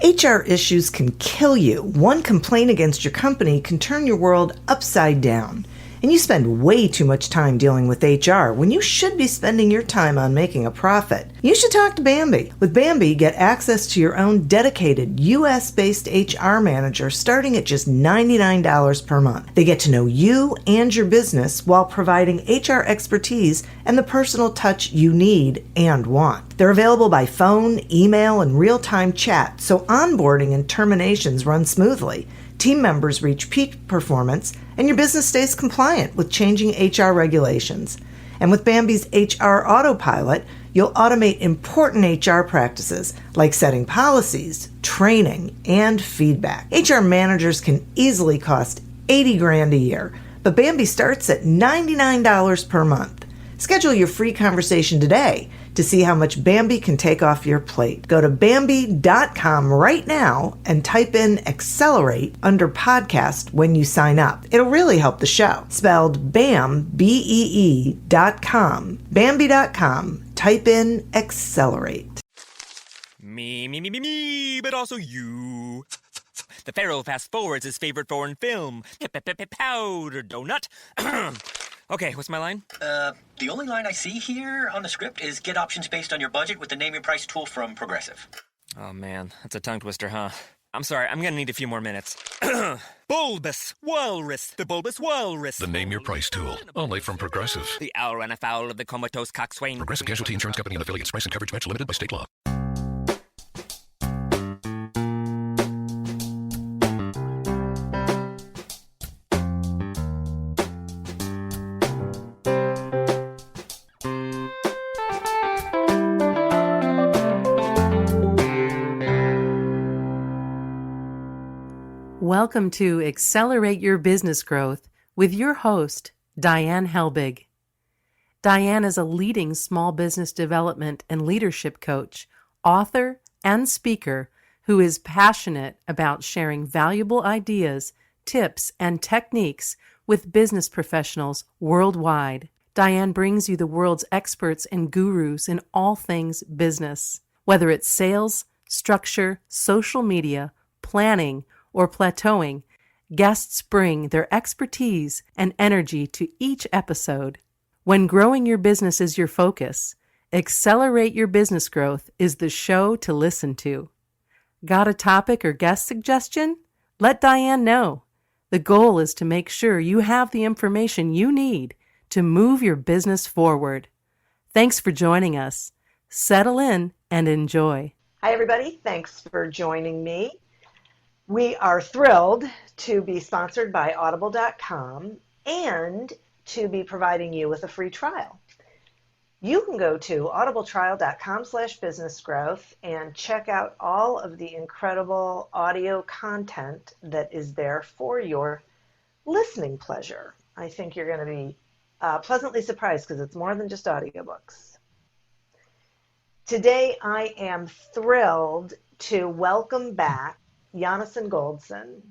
HR issues can kill you. One complaint against your company can turn your world upside down. And you spend way too much time dealing with HR when you should be spending your time on making a profit. You should talk to Bambi. With Bambi, get access to your own dedicated US-based HR manager starting at just $99 per month. They get to know you and your business while providing HR expertise and the personal touch you need and want. They're available by phone, email, and real-time chat, so onboarding and terminations run smoothly. Team members reach peak performance, and your business stays compliant with changing HR regulations. And with Bambi's HR Autopilot, you'll automate important HR practices like setting policies, training, and feedback. HR managers can easily cost $80,000 a year, but Bambi starts at $99 per month. Schedule your free conversation today to see how much Bambi can take off your plate. Go to Bambi.com right now and type in Accelerate under podcast when you sign up. It'll really help the show. Spelled BAM, BEE.com. Bambi.com. Type in Accelerate. Me, but also you. The Pharaoh fast forwards his favorite foreign film, Powder Donut. Okay, what's my line? The only line I see here on the script is get options based on your budget with the Name Your Price tool from Progressive. Oh man, that's a tongue twister, huh? I'm sorry, I'm gonna need a few more minutes. Bulbous Walrus, the Bulbous Walrus. The Name Your Price tool, only from Progressive. The owl ran afoul of the comatose coxswain. Progressive Casualty Insurance Company and affiliates. Price and coverage match limited by state law. Welcome to Accelerate Your Business Growth with your host, Diane Helbig. Diane is a leading small business development and leadership coach, author, and speaker who is passionate about sharing valuable ideas, tips, and techniques with business professionals worldwide. Diane brings you the world's experts and gurus in all things business, whether it's sales, structure, social media, planning, or plateauing. Guests bring their expertise and energy to each episode. When growing your business is your focus, Accelerate Your Business Growth is the show to listen to. Got a topic or guest suggestion? Let Diane know. The goal is to make sure you have the information you need to move your business forward. Thanks for joining us. Settle in and enjoy. Hi, everybody. Thanks for joining me. We are thrilled to be sponsored by Audible.com and to be providing you with a free trial. You can go to audibletrial.com/businessgrowth and check out all of the incredible audio content that is there for your listening pleasure. I think you're going to be pleasantly surprised because it's more than just audiobooks. Today, I am thrilled to welcome back Yonason Goldson.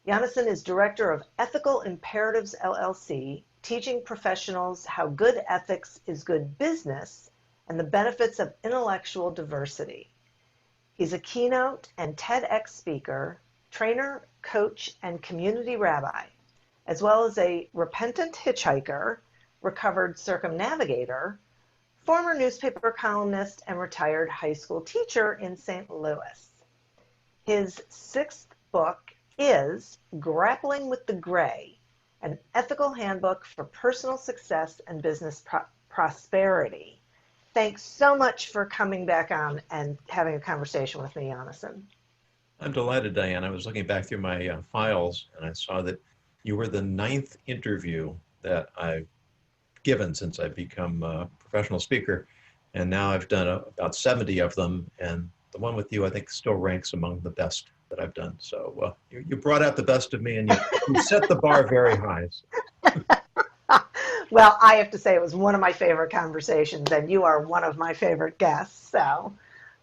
Yonason is Director of Ethical Imperatives, LLC, teaching professionals how good ethics is good business and the benefits of intellectual diversity. He's a keynote and TEDx speaker, trainer, coach, and community rabbi, as well as a repentant hitchhiker, recovered circumnavigator, former newspaper columnist, and retired high school teacher in St. Louis. His sixth book is Grappling with the Gray, an ethical handbook for personal success and business prosperity. Thanks so much for coming back on and having a conversation with me, Yonason. I'm delighted, Diane. I was looking back through my files and I saw that you were the 9th interview that I've given since I've become a professional speaker. And now I've done about 70 of them. And the one with you, I think, still ranks among the best that I've done. So you brought out the best of me and you set the bar very high. Well, I have to say it was one of my favorite conversations and you are one of my favorite guests. So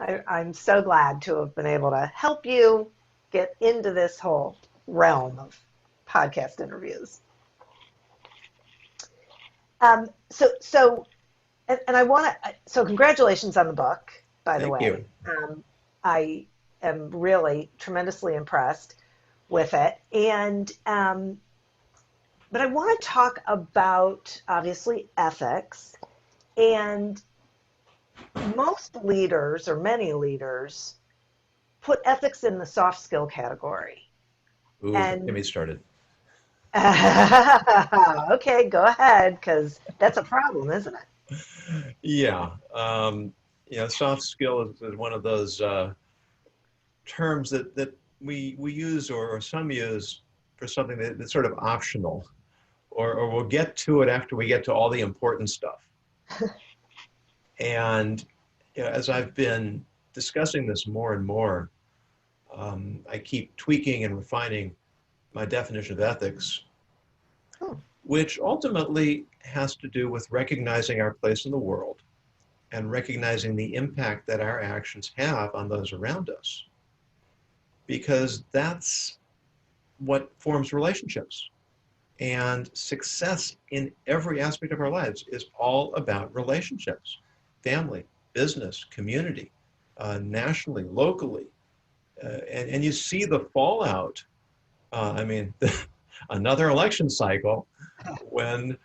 I'm so glad to have been able to help you get into this whole realm of podcast interviews. So congratulations on the book, by the way. Thank you. am really tremendously impressed with it. And but I want to talk about obviously ethics. And most leaders, or many leaders, put ethics in the soft skill category. Ooh, And get me started. okay, go ahead, because that's a problem, isn't it? Yeah. Soft skill is one of those terms that we use or some use for something that's sort of optional, or we'll get to it after we get to all the important stuff. And as I've been discussing this more and more, I keep tweaking and refining my definition of ethics, which ultimately has to do with recognizing our place in the world and recognizing the impact that our actions have on those around us. Because that's what forms relationships. And success in every aspect of our lives is all about relationships: family, business, community, nationally, locally. And you see the fallout. Another election cycle when,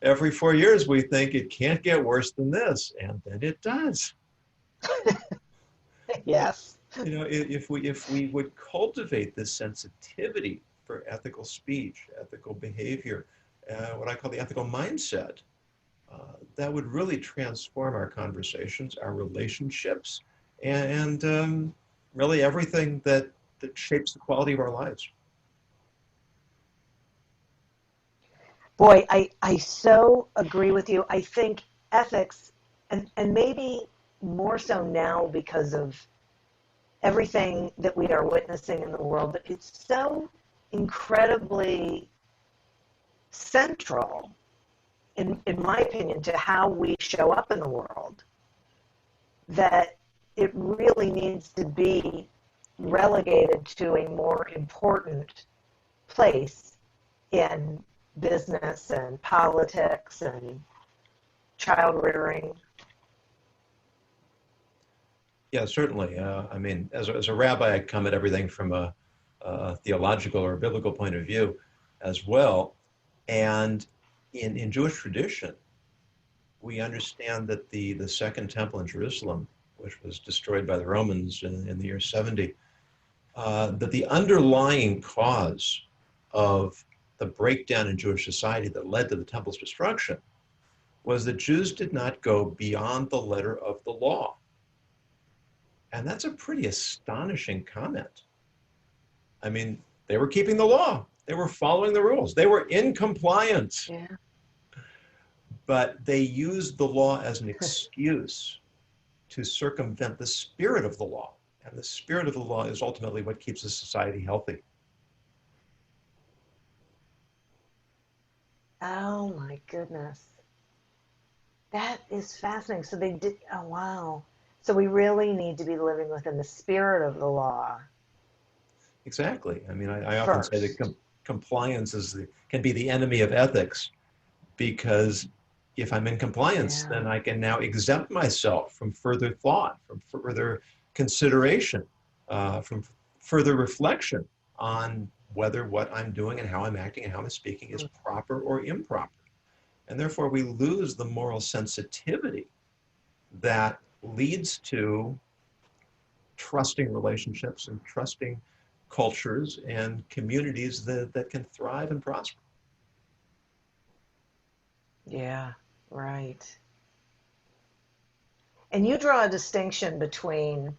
every 4 years we think it can't get worse than this, and then it does. Yes. If we would cultivate this sensitivity for ethical speech, ethical behavior, what I call the ethical mindset, that would really transform our conversations, our relationships, and really everything that shapes the quality of our lives. Boy, I so agree with you. I think ethics, and maybe more so now because of everything that we are witnessing in the world, but it's so incredibly central, in my opinion, to how we show up in the world, that it really needs to be relegated to a more important place in business and politics and child rearing. Yeah, certainly. As a rabbi, I come at everything from a theological or biblical point of view as well. And in Jewish tradition, we understand that the Second Temple in Jerusalem, which was destroyed by the Romans in the year 70, that the underlying cause of the breakdown in Jewish society that led to the temple's destruction was that Jews did not go beyond the letter of the law. And that's a pretty astonishing comment. They were keeping the law. They were following the rules. They were in compliance. Yeah. But they used the law as an excuse to circumvent the spirit of the law. And the spirit of the law is ultimately what keeps a society healthy. Oh my goodness. That is fascinating. So they did, oh wow. So we really need to be living within the spirit of the law. Exactly. I often say that compliance can be the enemy of ethics, because if I'm in compliance, then I can now exempt myself from further thought, from further consideration, from further reflection on whether what I'm doing and how I'm acting and how I'm speaking is proper or improper. And therefore we lose the moral sensitivity that leads to trusting relationships and trusting cultures and communities that can thrive and prosper. Yeah, right. And you draw a distinction between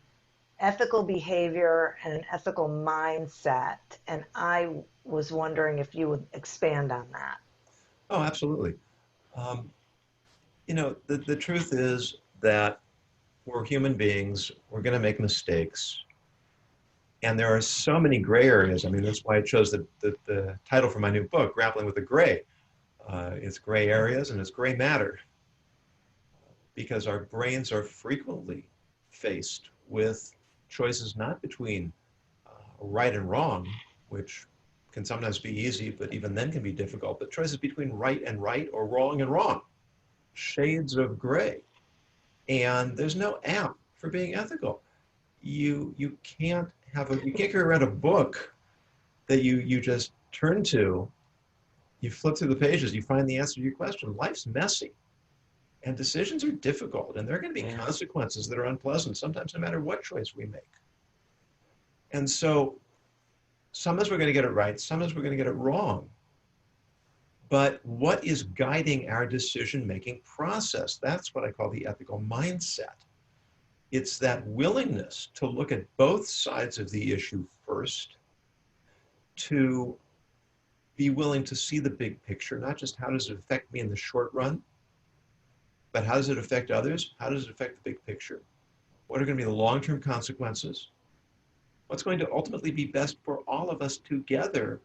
ethical behavior and an ethical mindset. And I was wondering if you would expand on that. Oh, absolutely. The truth is that we're human beings. We're going to make mistakes. And there are so many gray areas. That's why I chose the title for my new book, Grappling with the Gray. It's gray areas and it's gray matter. Because our brains are frequently faced with choices not between right and wrong, which can sometimes be easy, but even then can be difficult, but choices between right and right or wrong and wrong. Shades of gray. And there's no app for being ethical. you can't carry around a book that you just turn to, you flip through the pages, you find the answer to your question. Life's messy, and decisions are difficult, and there are going to be consequences that are unpleasant, sometimes no matter what choice we make. And so sometimes we're going to get it right, sometimes we're going to get it wrong. But what is guiding our decision-making process? That's what I call the ethical mindset. It's that willingness to look at both sides of the issue first, to be willing to see the big picture, not just how does it affect me in the short run, but how does it affect others? How does it affect the big picture? What are going to be the long-term consequences? What's going to ultimately be best for all of us together?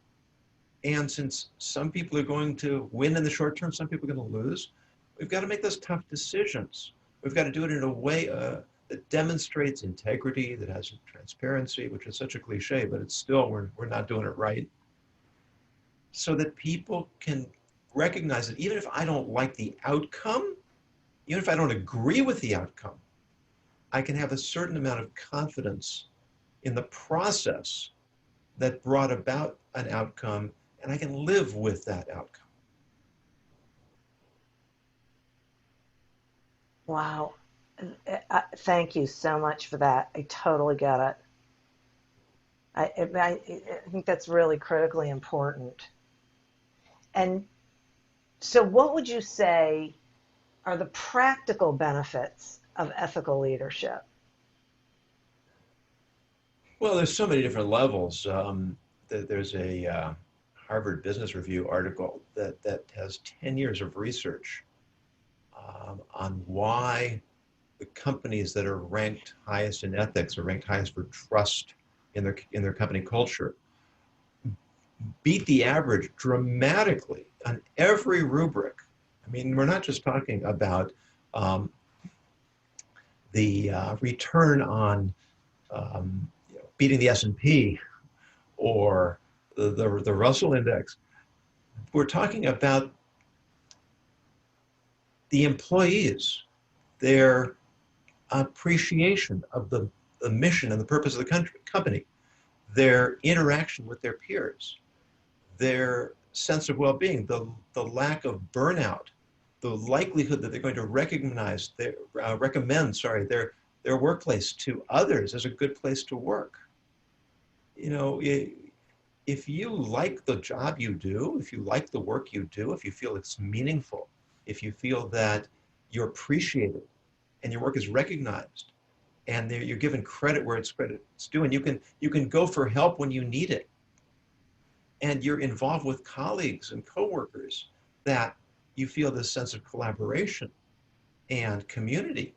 And since some people are going to win in the short term, some people are going to lose, we've got to make those tough decisions. We've got to do it in a way that demonstrates integrity, that has transparency, which is such a cliche, but it's still, we're not doing it right. So that people can recognize that even if I don't like the outcome, even if I don't agree with the outcome, I can have a certain amount of confidence in the process that brought about an outcome, and I can live with that outcome. Wow. Thank you so much for that. I totally get it. I think that's really critically important. And so what would you say are the practical benefits of ethical leadership? Well, there's so many different levels. There's a Harvard Business Review article that has 10 years of research on why the companies that are ranked highest in ethics or ranked highest for trust in their company culture beat the average dramatically on every rubric. I mean, we're not just talking about the return on beating the S&P or the Russell Index. We're talking about the employees, their appreciation of the mission and the purpose of the company, their interaction with their peers, their sense of well-being, the lack of burnout, the likelihood that they're going to recommend their workplace to others as a good place to work. You know, if you like the job you do, if you like the work you do, if you feel it's meaningful, if you feel that you're appreciated and your work is recognized and you're given credit where it's due, and you can go for help when you need it, and you're involved with colleagues and coworkers, that you feel this sense of collaboration and community.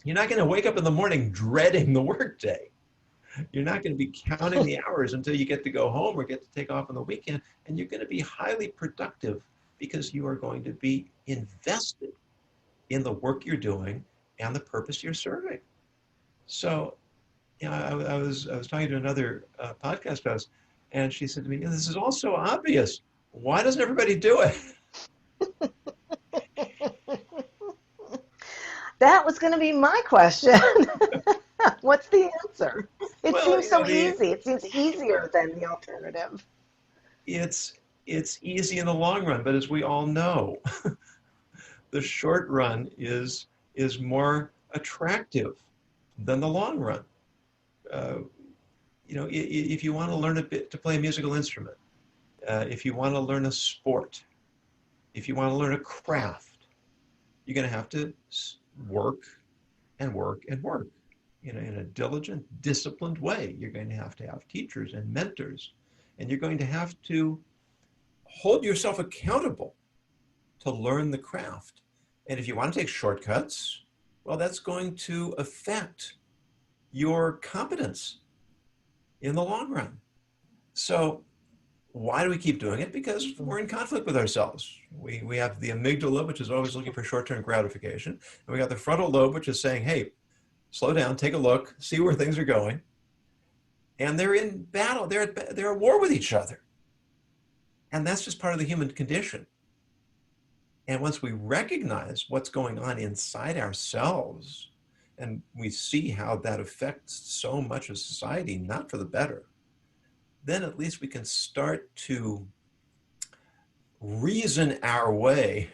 You're not going to wake up in the morning dreading the workday. You're not going to be counting the hours until you get to go home or get to take off on the weekend, and you're going to be highly productive because you are going to be invested in the work you're doing and the purpose you're serving. So, you know, I was talking to another podcast host, and she said to me, "This is all so obvious. Why doesn't everybody do it?" That was going to be my question. What's the answer? It seems so easy. It seems easier than the alternative. It's easy in the long run, but as we all know, the short run is more attractive than the long run. You know, if you want to learn to play a musical instrument, if you want to learn a sport, if you want to learn a craft, you're going to have to work and work and work, you know, in a diligent, disciplined way. You're going to have teachers and mentors, and you're going to have to hold yourself accountable to learn the craft. And if you want to take shortcuts, well, that's going to affect your competence in the long run. So why do we keep doing it? Because we're in conflict with ourselves. We have the amygdala, which is always looking for short-term gratification. And we got the frontal lobe, which is saying, hey, slow down, take a look, see where things are going. And they're in battle. They're at war with each other. And that's just part of the human condition. And once we recognize what's going on inside ourselves, and we see how that affects so much of society, not for the better, then at least we can start to reason our way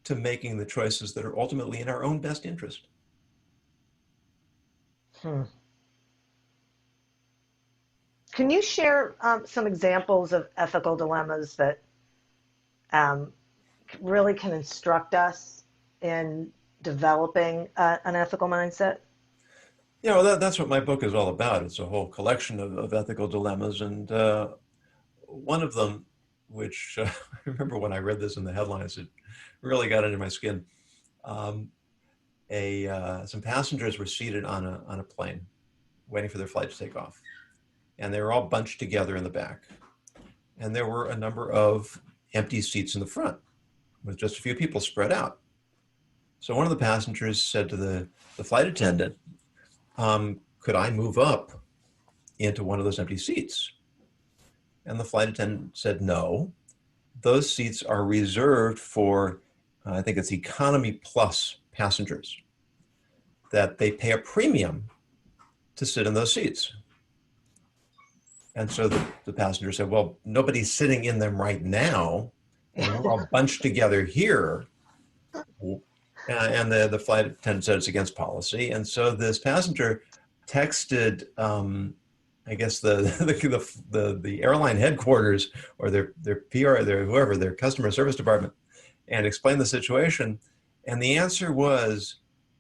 to making the choices that are ultimately in our own best interest. Hmm. Can you share some examples of ethical dilemmas that um, really can instruct us in developing an ethical mindset? That's what my book is all about. It's a whole collection of ethical dilemmas. And one of them, which I remember when I read this in the headlines, it really got under my skin. Um, some passengers were seated on a plane waiting for their flight to take off. And they were all bunched together in the back. And there were a number of empty seats in the front with just a few people spread out. So one of the passengers said to the flight attendant, could I move up into one of those empty seats? And the flight attendant said, no, those seats are reserved for, I think it's economy plus passengers, that they pay a premium to sit in those seats. And so the passenger said, well, nobody's sitting in them right now, and we're all bunched together here. And the flight attendant said it's against policy. And so this passenger texted, I guess the airline headquarters or their PR, their customer service department, and explained the situation. And the answer was,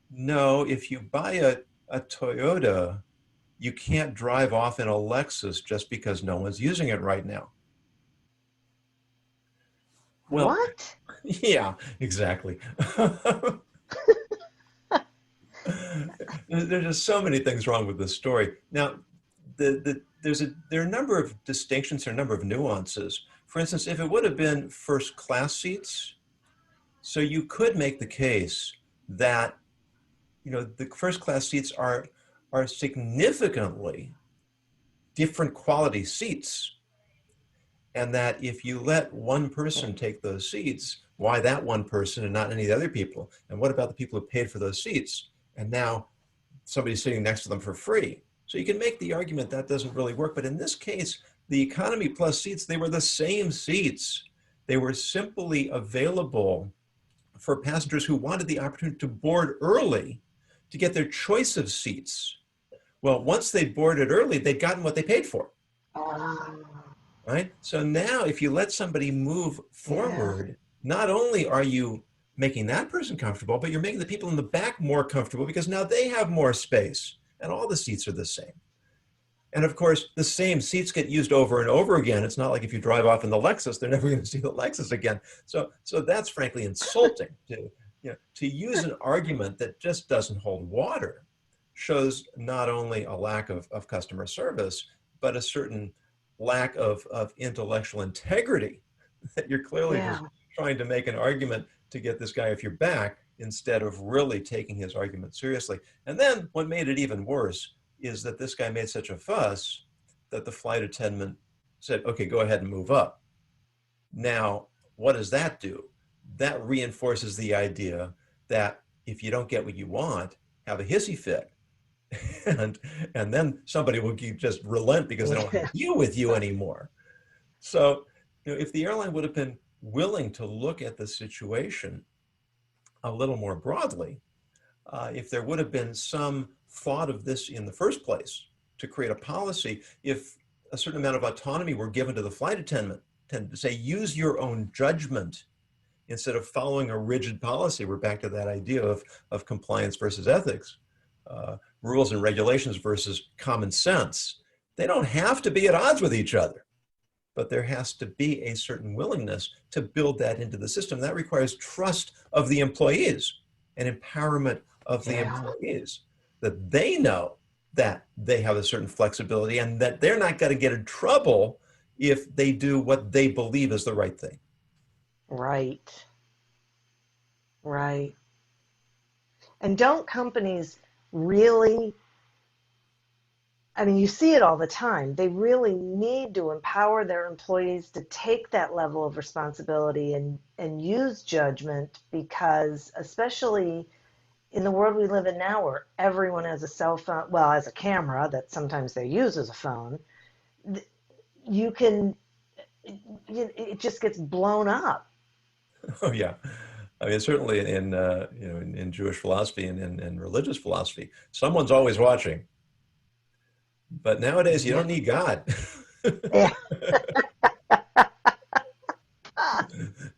no, if you buy a Toyota, you can't drive off in a Lexus just because no one's using it right now. Well, What? yeah, exactly. There's just so many things wrong with this story. Now, there are a number of distinctions, there are a number of nuances. For instance, if it would have been first class seats, so you could make the case that, the first class seats are significantly different quality seats. And that if you let one person take those seats, why that one person and not any of the other people? And what about the people who paid for those seats? And now somebody's sitting next to them for free. So you can make the argument that doesn't really work. But in this case, the economy plus seats, they were the same seats. They were simply available for passengers who wanted the opportunity to board early to get their choice of seats. Well, once they boarded early, they'd gotten what they paid for. Right? So now if you let somebody move forward, not only are you making that person comfortable, but you're making the people in the back more comfortable because now they have more space and all the seats are the same. And of course, the same seats get used over and over again. It's not like if you drive off in the Lexus, they're never going to see the Lexus again. So that's frankly insulting. To use an argument that just doesn't hold water shows not only a lack of customer service, but a certain lack of intellectual integrity, that you're clearly just trying to make an argument to get this guy off your back instead of really taking his argument seriously. And then what made it even worse is that this guy made such a fuss that the flight attendant said, okay, go ahead and move up. Now, what does that do? That reinforces the idea that if you don't get what you want, have a hissy fit. and then somebody will just relent because they don't want to deal with you anymore. So, if the airline would have been willing to look at the situation a little more broadly, if there would have been some thought of this in the first place to create a policy, if a certain amount of autonomy were given to the flight attendant to say, use your own judgment instead of following a rigid policy. We're back to that idea of compliance versus ethics. Rules and regulations versus common sense. They don't have to be at odds with each other, but there has to be a certain willingness to build that into the system. That requires trust of the employees and empowerment of the employees, that they know that they have a certain flexibility and that they're not going to get in trouble if they do what they believe is the right thing. Right. And don't companies really, you see it all the time. They really need to empower their employees to take that level of responsibility and use judgment, because especially in the world we live in now where everyone has a cell phone, well, as a camera that sometimes they use as a phone, you can, it just gets blown up. Oh yeah, I mean certainly in Jewish philosophy and religious philosophy, someone's always watching. But nowadays you Yeah. don't need God. Yeah.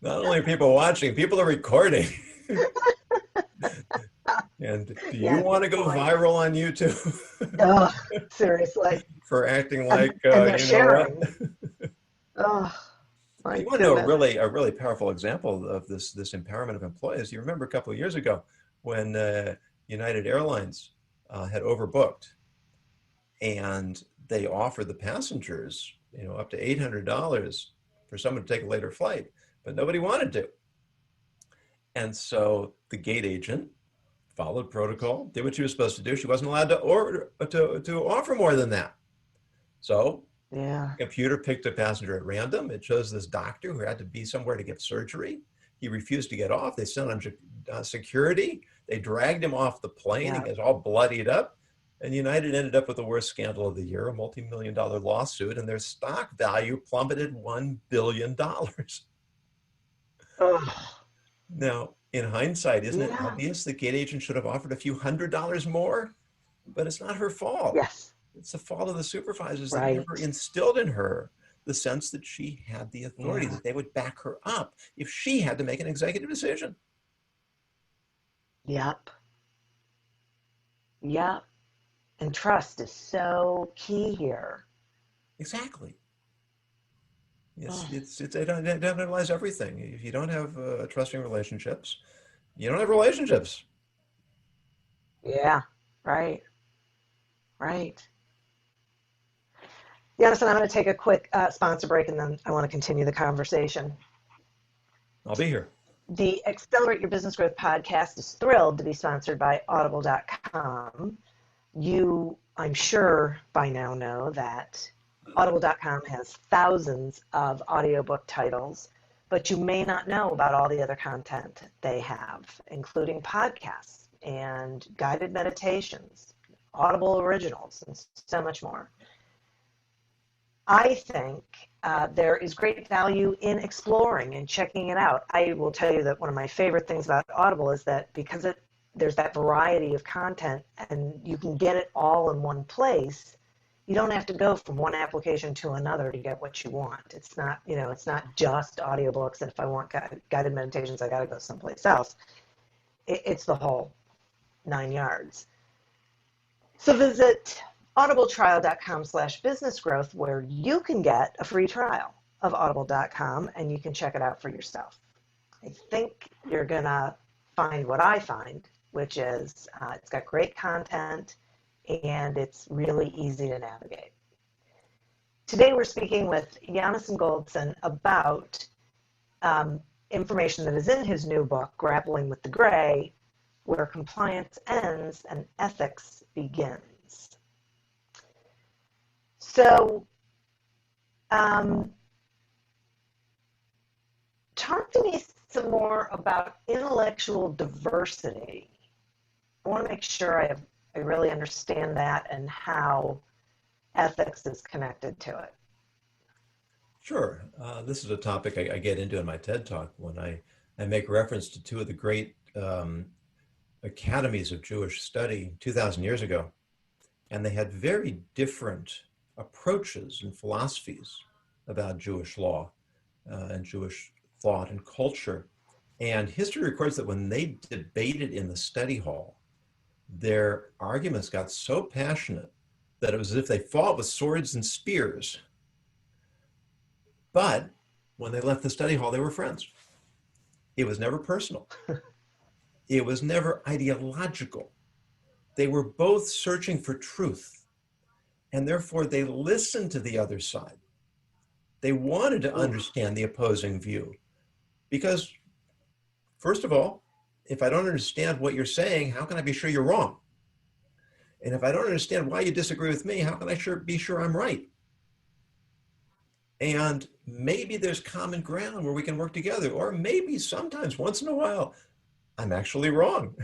Not only are people watching, people are recording. And do you Yeah, want to good go point. viral on YouTube Oh, seriously. for acting And, like and they're you know what? sharing. Oh, my You want to know goodness. a really powerful example of this empowerment of employees. You remember a couple of years ago when United Airlines had overbooked, and they offered the passengers, up to $800 for someone to take a later flight, but nobody wanted to. And so the gate agent followed protocol, did what she was supposed to do. She wasn't allowed to offer more than that. So Yeah. the computer picked a passenger at random. It shows this doctor who had to be somewhere to get surgery. He refused to get off. They sent him security. They dragged him off the plane. He Yeah. was all bloodied up. And United ended up with the worst scandal of the year, a multi-million-dollar lawsuit, and their stock value plummeted $1 billion. Oh, Now, in hindsight, isn't it yeah. obvious the gate agent should have offered a few $100s more? But it's not her fault. Yes. It's the fault of the supervisors that Right. never instilled in her the sense that she had the authority, Yeah. that they would back her up if she had to make an executive decision. Yep. Yep. And trust is so key here. Exactly. Oh, They don't analyze everything. If you don't have trusting relationships, you don't have relationships. yeah. Right. Right. Yonason, I'm going to take a quick sponsor break and then I want to continue the conversation. I'll be here. The Accelerate Your Business Growth podcast is thrilled to be sponsored by Audible.com. You, I'm sure by now know that Audible.com has thousands of audiobook titles, but you may not know about all the other content they have, including podcasts and guided meditations, Audible originals, and so much more. I think there is great value in exploring and checking it out. I will tell you that one of my favorite things about Audible is that because there's that variety of content and you can get it all in one place, you don't have to go from one application to another to get what you want. It's not, it's not just audiobooks, and if I want guided meditations, I got to go someplace else. It's the whole 9 yards. So visit audibletrial.com/businessgrowth where you can get a free trial of audible.com and you can check it out for yourself. I think you're going to find what I find, which is it's got great content and it's really easy to navigate. Today we're speaking with Yonason Goldson about information that is in his new book, Grappling with the Gray, Where Compliance Ends and Ethics Begins. So, talk to me some more about intellectual diversity. I want to make sure I really understand that and how ethics is connected to it. Sure. This is a topic I get into in my TED Talk when I make reference to two of the great academies of Jewish study 2,000 years ago. And they had very different approaches and philosophies about Jewish law and Jewish thought and culture. And history records that when they debated in the study hall, their arguments got so passionate that it was as if they fought with swords and spears. But when they left the study hall, they were friends. It was never personal. It was never ideological. They were both searching for truth, and therefore they listened to the other side. They wanted to understand the opposing view because, first of all, if I don't understand what you're saying, how can I be sure you're wrong? And if I don't understand why you disagree with me, how can I be sure I'm right? And maybe there's common ground where we can work together, or maybe sometimes once in a while, I'm actually wrong.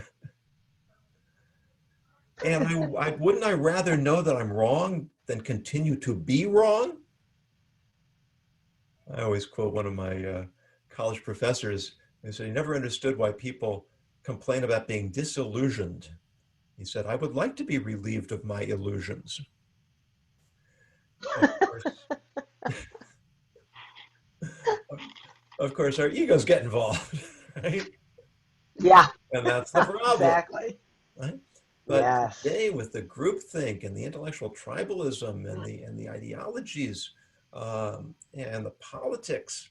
And wouldn't I rather know that I'm wrong than continue to be wrong? I always quote one of my college professors. He said he never understood why people complain about being disillusioned. He said, I would like to be relieved of my illusions. Of course, of course, our egos get involved, right? Yeah, And that's the problem, exactly. right? But Yes. today, with the groupthink and the intellectual tribalism and the ideologies and the politics,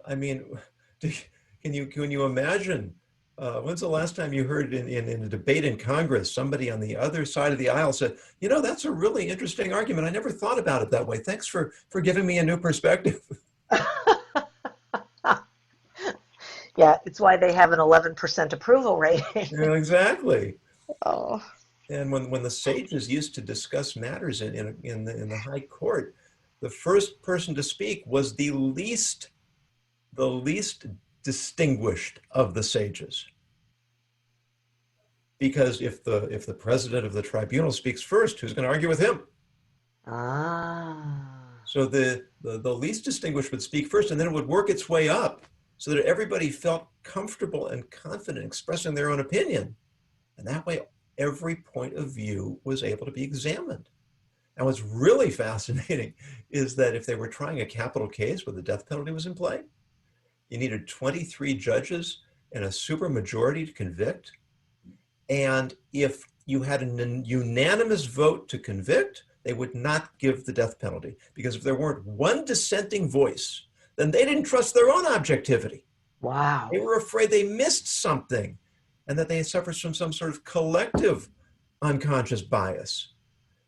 I mean, can you imagine? When's the last time you heard in a debate in Congress, somebody on the other side of the aisle said, you know, that's a really interesting argument. I never thought about it that way. Thanks for giving me a new perspective. Yeah, it's why they have an 11% approval rating. Yeah, exactly. Oh. And when the sages used to discuss matters in the high court, the first person to speak was the least distinguished of the sages. Because if the president of the tribunal speaks first, who's going to argue with him? Ah. So the least distinguished would speak first, and then it would work its way up so that everybody felt comfortable and confident expressing their own opinion. And that way, every point of view was able to be examined. And what's really fascinating is that if they were trying a capital case where the death penalty was in play, you needed 23 judges and a supermajority to convict. And if you had a unanimous vote to convict, they would not give the death penalty. Because if there weren't one dissenting voice, then they didn't trust their own objectivity. Wow. They were afraid they missed something and that they suffered from some sort of collective unconscious bias.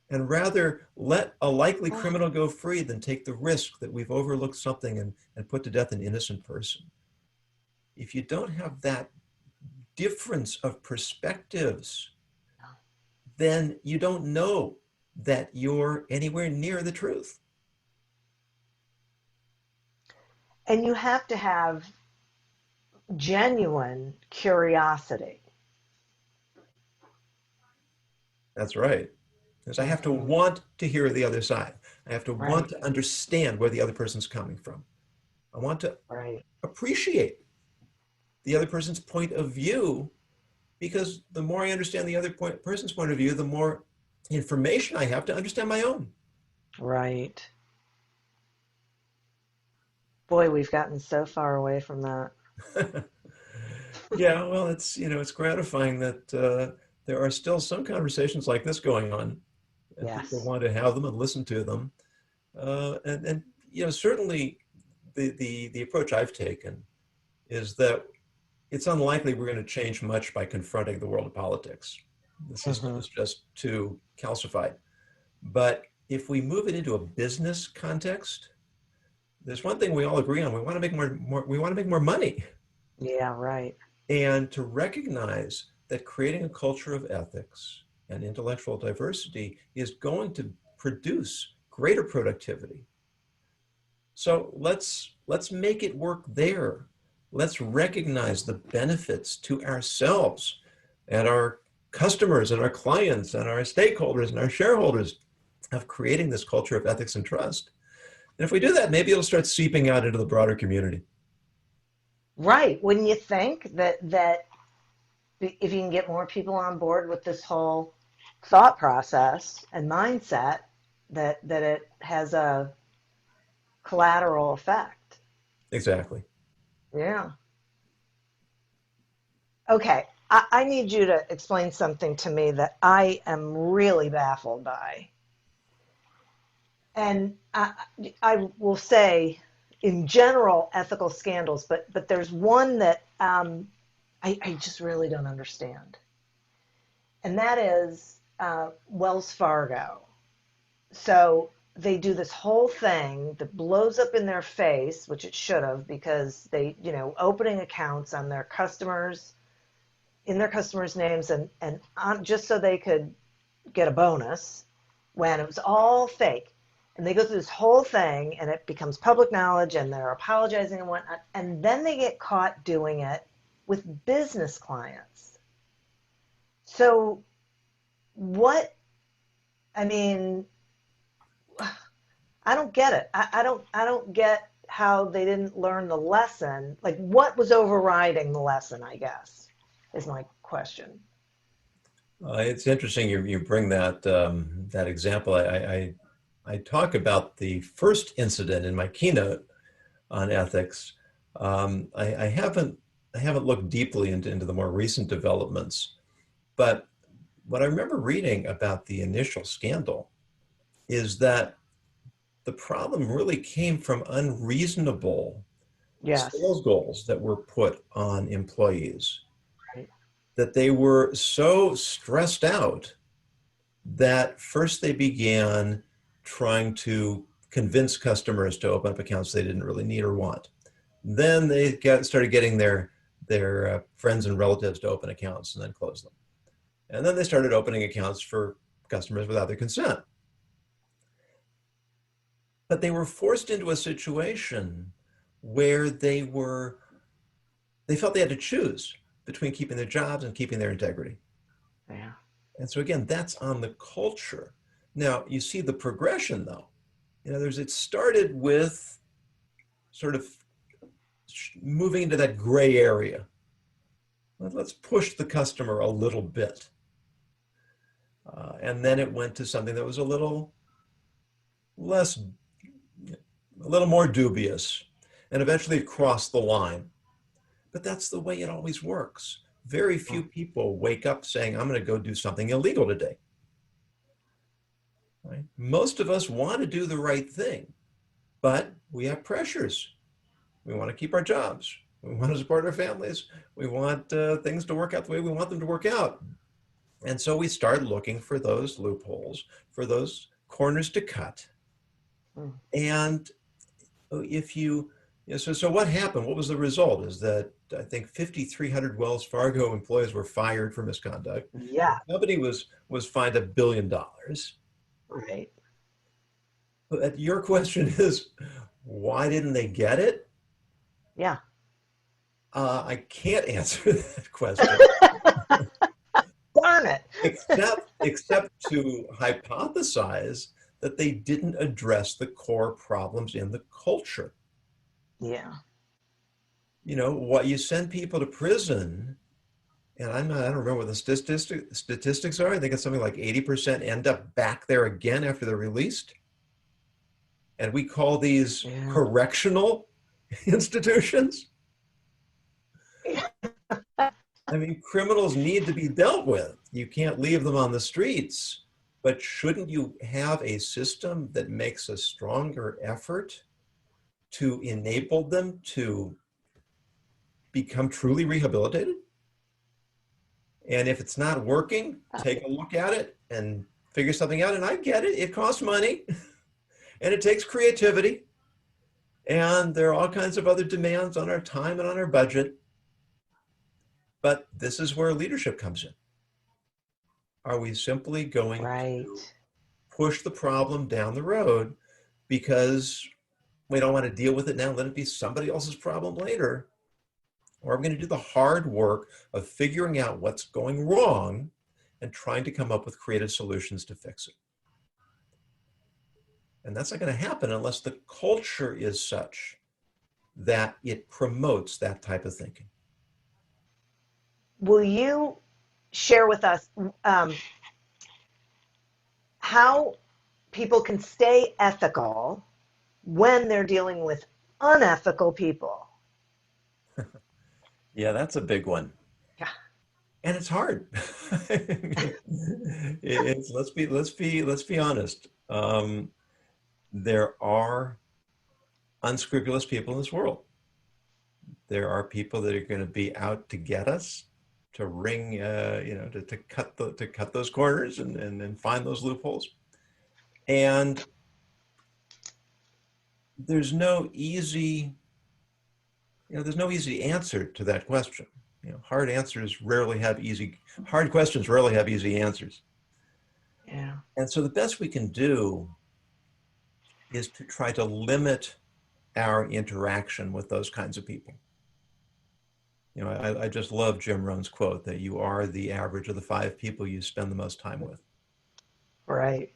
And rather let a likely criminal go free than take the risk that we've overlooked something and put to death an innocent person. If you don't have that difference of perspectives, then you don't know that you're anywhere near the truth. And you have to have genuine curiosity. That's right. Because I have to want to hear the other side. I have to want to understand where the other person's coming from. I want to appreciate the other person's point of view, because the more I understand the other person's point of view, the more information I have to understand my own. Right. Boy, we've gotten so far away from that. Yeah, well, it's gratifying that there are still some conversations like this going on, and people want to have them and listen to them. And certainly the approach I've taken is that it's unlikely we're going to change much by confronting the world of politics. The system is just too calcified. But if we move it into a business context, there's one thing we all agree on: we want to make more money. Yeah, right. And to recognize that creating a culture of ethics and intellectual diversity is going to produce greater productivity. So let's make it work there. Let's recognize the benefits to ourselves and our customers and our clients and our stakeholders and our shareholders of creating this culture of ethics and trust. And if we do that, maybe it'll start seeping out into the broader community. Right. Wouldn't you think that if you can get more people on board with this whole thought process and mindset, that it has a collateral effect? Exactly. Yeah. Okay. I need you to explain something to me that I am really baffled by. And I will say, in general, ethical scandals, but there's one that I just really don't understand. And that is Wells Fargo. So they do this whole thing that blows up in their face, which it should have, because they, opening accounts on their customers, in their customers' names, and just so they could get a bonus, when it was all fake. And they go through this whole thing, and it becomes public knowledge, and they're apologizing and whatnot. And then they get caught doing it with business clients. So what, I mean, I don't get it. I don't get how they didn't learn the lesson. Like, what was overriding the lesson, I guess, is my question. It's interesting you bring that example. I talk about the first incident in my keynote on ethics. I haven't looked deeply into the more recent developments, but what I remember reading about the initial scandal is that the problem really came from unreasonable Yes. sales goals that were put on employees, Right. that they were so stressed out that first they began trying to convince customers to open up accounts they didn't really need or want. Then they started getting their friends and relatives to open accounts and then close them. And then they started opening accounts for customers without their consent. But they were forced into a situation where they felt they had to choose between keeping their jobs and keeping their integrity. Yeah. And so again, that's on the culture. Now you see the progression though. It started with sort of moving into that gray area. Let's push the customer a little bit. And then it went to something that was a little more dubious, and eventually it crossed the line. But that's the way it always works. Very few people wake up saying, I'm going to go do something illegal today. Right? Most of us want to do the right thing, but we have pressures. We want to keep our jobs. We want to support our families. We want things to work out the way we want them to work out. And so we start looking for those loopholes, for those corners to cut. And so what happened? What was the result? Is that I think 5,300 Wells Fargo employees were fired for misconduct. Yeah. The company was fined $1 billion. Right. But your question is, why didn't they get it? Yeah. I can't answer that question. Darn it. except to hypothesize that they didn't address the core problems in the culture. Yeah. What you send people to prison, and I don't remember what the statistics are. I think it's something like 80% end up back there again after they're released. And we call these correctional institutions. I mean, criminals need to be dealt with. You can't leave them on the streets. But shouldn't you have a system that makes a stronger effort to enable them to become truly rehabilitated? And if it's not working, take a look at it and figure something out. And I get it. It costs money and it takes creativity. And there are all kinds of other demands on our time and on our budget. But this is where leadership comes in. Are we simply going to push the problem down the road because we don't want to deal with it now, let it be somebody else's problem later? Or are we going to do the hard work of figuring out what's going wrong and trying to come up with creative solutions to fix it? And that's not going to happen unless the culture is such that it promotes that type of thinking. Will you share with us how people can stay ethical when they're dealing with unethical people? Yeah, that's a big one. Yeah. And it's hard. Let's be honest. There are unscrupulous people in this world. There are people that are going to be out to get us, to wring, to cut those corners and find those loopholes. And there's no easy answer to that question. Hard questions rarely have easy answers. Yeah. And so the best we can do is to try to limit our interaction with those kinds of people. You know, I just love Jim Rohn's quote that you are the average of the 5 people you spend the most time with. Right.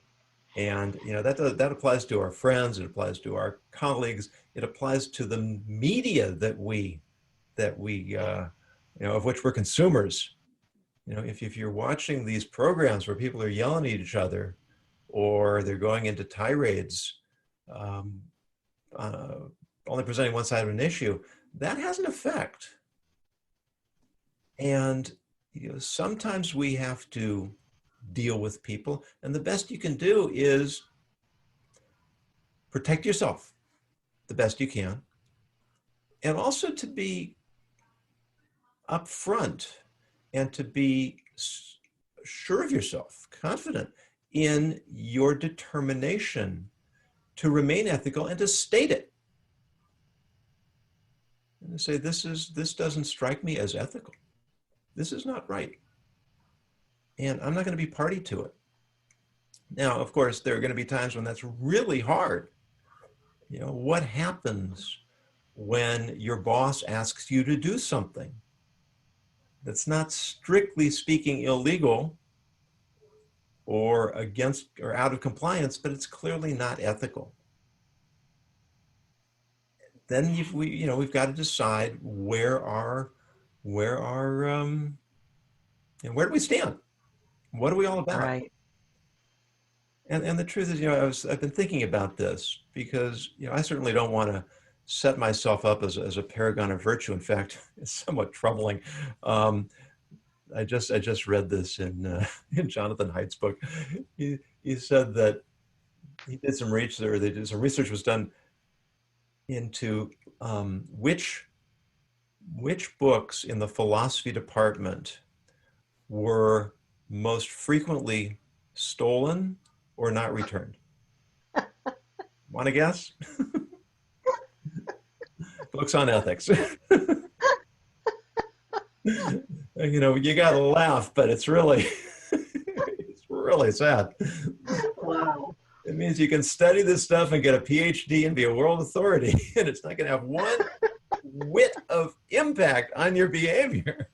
And you know that applies to our friends, it applies to our colleagues, it applies to the media that we you know, of which we're consumers. You know, if you're watching these programs where people are yelling at each other, or they're going into tirades, um, uh, only presenting one side of an issue, that has an effect. And you know, sometimes we have to deal with people, and the best you can do is protect yourself the best you can, and also to be upfront and to be sure of yourself, confident in your determination to remain ethical and to state it. And to say, this doesn't strike me as ethical. This is not right. And I'm not going to be party to it. Now, of course, there are going to be times when that's really hard. You know, what happens when your boss asks you to do something that's not strictly speaking illegal or against or out of compliance, but it's clearly not ethical? Then we've got to decide where and where do we stand? What are we all about? Right. And the truth is, you know, I've been thinking about this because, you know, I certainly don't want to set myself up as a paragon of virtue. In fact, it's somewhat troubling. I just read this in Jonathan Haidt's book. He said that he did some research, or some research was done into which books in the philosophy department were most frequently stolen or not returned. Want to guess? Books on ethics. You know, you got to laugh, but it's really sad. Wow. It means you can study this stuff and get a PhD and be a world authority, and it's not going to have one whit of impact on your behavior.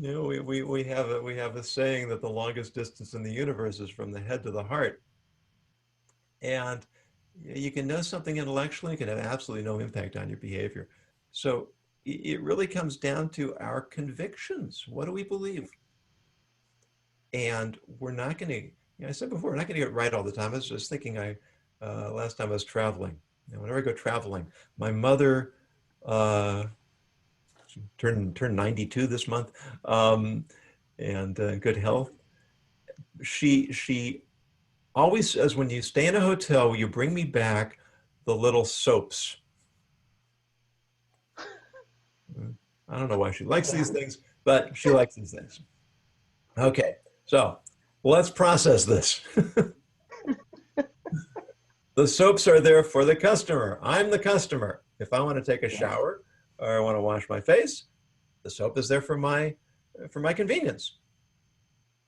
You know, we have a saying that the longest distance in the universe is from the head to the heart. And you can know something intellectually, it can have absolutely no impact on your behavior. So it really comes down to our convictions. What do we believe? And we're not going to, you know, I said before, we're not going to get it right all the time. I was just thinking, last time I was traveling, you know, whenever I go traveling, my mother turned 92 this month, and good health. She always says, when you stay in a hotel, will you bring me back the little soaps? I don't know why she likes these things, but she likes these things. Okay, so let's process this. The soaps are there for the customer. I'm the customer. If I want to take a shower or I want to wash my face, the soap is there for my convenience.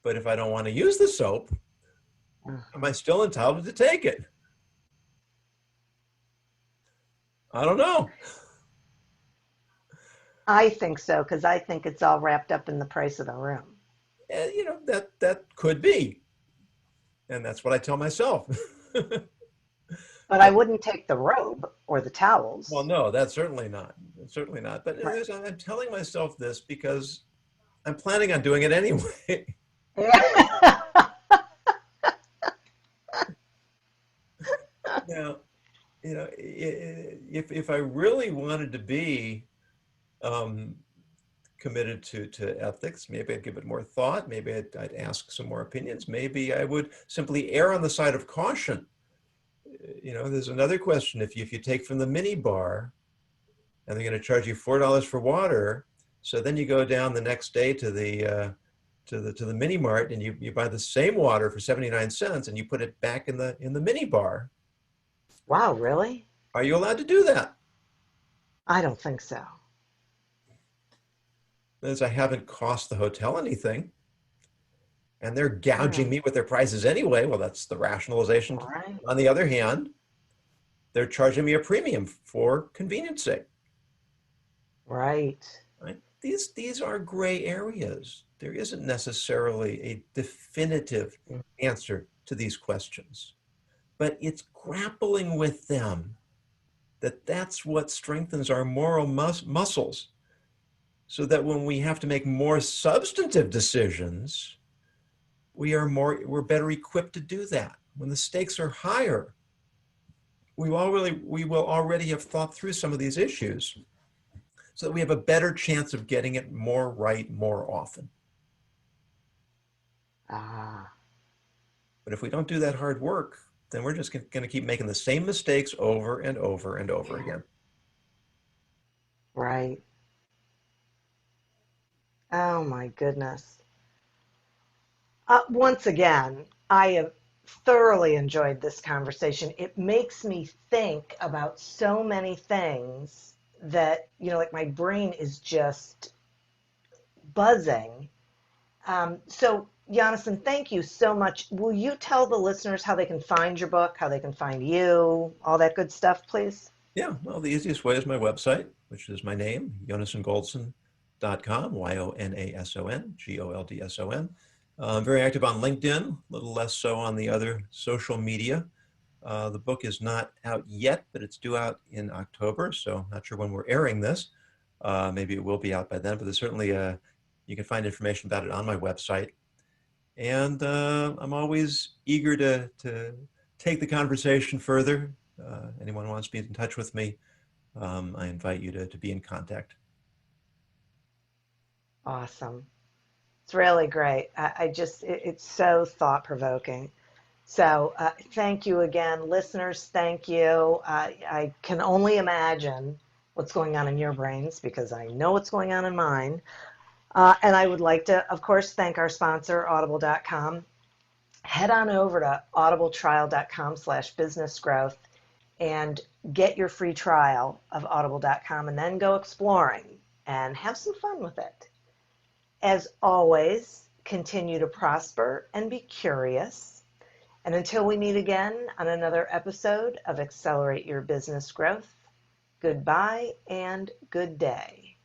But if I don't want to use the soap, am I still entitled to take it? I don't know. I think so, because I think it's all wrapped up in the price of the room. You know, that could be. And that's what I tell myself. But I wouldn't take the robe or the towels. Well, no, that's certainly not. Certainly not. But Right. I'm telling myself this because I'm planning on doing it anyway. Now, you know, if I really wanted to be committed to ethics, maybe I'd give it more thought. Maybe I'd ask some more opinions. Maybe I would simply err on the side of caution. You know, there's another question. If you take from the mini bar and they're going to charge you $4 for water, so then you go down the next day to the mini mart and you buy the same water for 79 cents and you put it back in the mini bar. Wow, really? Are you allowed to do that? I don't think so. As I haven't cost the hotel anything, and they're gouging me with their prices anyway. Well, that's the rationalization. Right. On the other hand, they're charging me a premium for convenience sake. Right. Right? These are gray areas. There isn't necessarily a definitive answer to these questions, but it's grappling with them that's what strengthens our moral muscles, so that when we have to make more substantive decisions, we're better equipped to do that. When the stakes are higher, we will already have thought through some of these issues, so that we have a better chance of getting it more right more often. But if we don't do that hard work, then we're just going to keep making the same mistakes over and over and over again. Right. Oh my goodness. Once again, I have thoroughly enjoyed this conversation. It makes me think about so many things that, like my brain is just buzzing. So, Yonason, thank you so much. Will you tell the listeners how they can find your book, how they can find you, all that good stuff, please? Yeah, well, the easiest way is my website, which is my name, YonasonGoldson.com, YONASON, I'm very active on LinkedIn, a little less so on the other social media. The book is not out yet, but it's due out in October, so not sure when we're airing this. Maybe it will be out by then, but there's certainly you can find information about it on my website. And I'm always eager to take the conversation further. Anyone who wants to be in touch with me, I invite you to be in contact. Awesome. It's really great. It's so thought-provoking. So thank you again. Listeners, thank you. I can only imagine what's going on in your brains because I know what's going on in mine. And I would like to, of course, thank our sponsor, audible.com. Head on over to audibletrial.com/businessgrowth and get your free trial of audible.com and then go exploring and have some fun with it. As always, continue to prosper and be curious. And until we meet again on another episode of Accelerate Your Business Growth, goodbye and good day.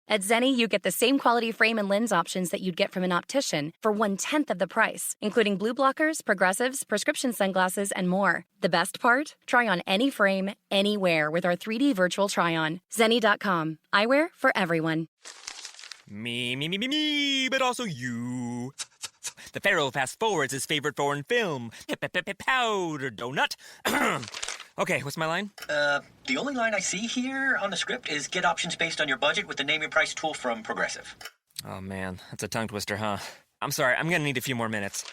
At Zenni, you get the same quality frame and lens options that you'd get from an optician for 1/10 of the price, including blue blockers, progressives, prescription sunglasses, and more. The best part? Try on any frame, anywhere with our 3D virtual try-on. Zenni.com. Eyewear for everyone. Me, but also you. The Pharaoh fast forwards his favorite foreign film, Powder Donut. Okay, what's my line? The only line I see here on the script is get options based on your budget with the name your price tool from Progressive. Oh man, that's a tongue twister, huh? I'm sorry, I'm gonna need a few more minutes.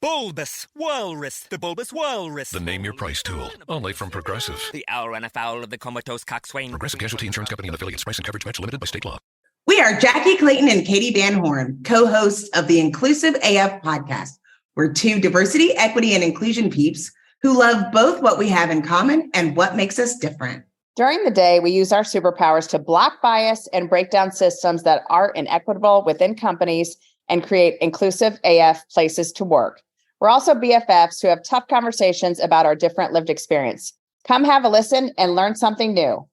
Bulbous Walrus, the Bulbous Walrus. The Name Your Price tool, only from Progressive. The owl ran afoul of the comatose coxswain. Progressive Casualty Insurance Company and affiliates. Price and coverage match limited by state law. We are Jackie Clayton and Katie Van Horn, co-hosts of the Inclusive AF podcast. We're two diversity, equity, and inclusion peeps who love both what we have in common and what makes us different. During the day, we use our superpowers to block bias and break down systems that are inequitable within companies and create inclusive AF places to work. We're also BFFs who have tough conversations about our different lived experience. Come have a listen and learn something new.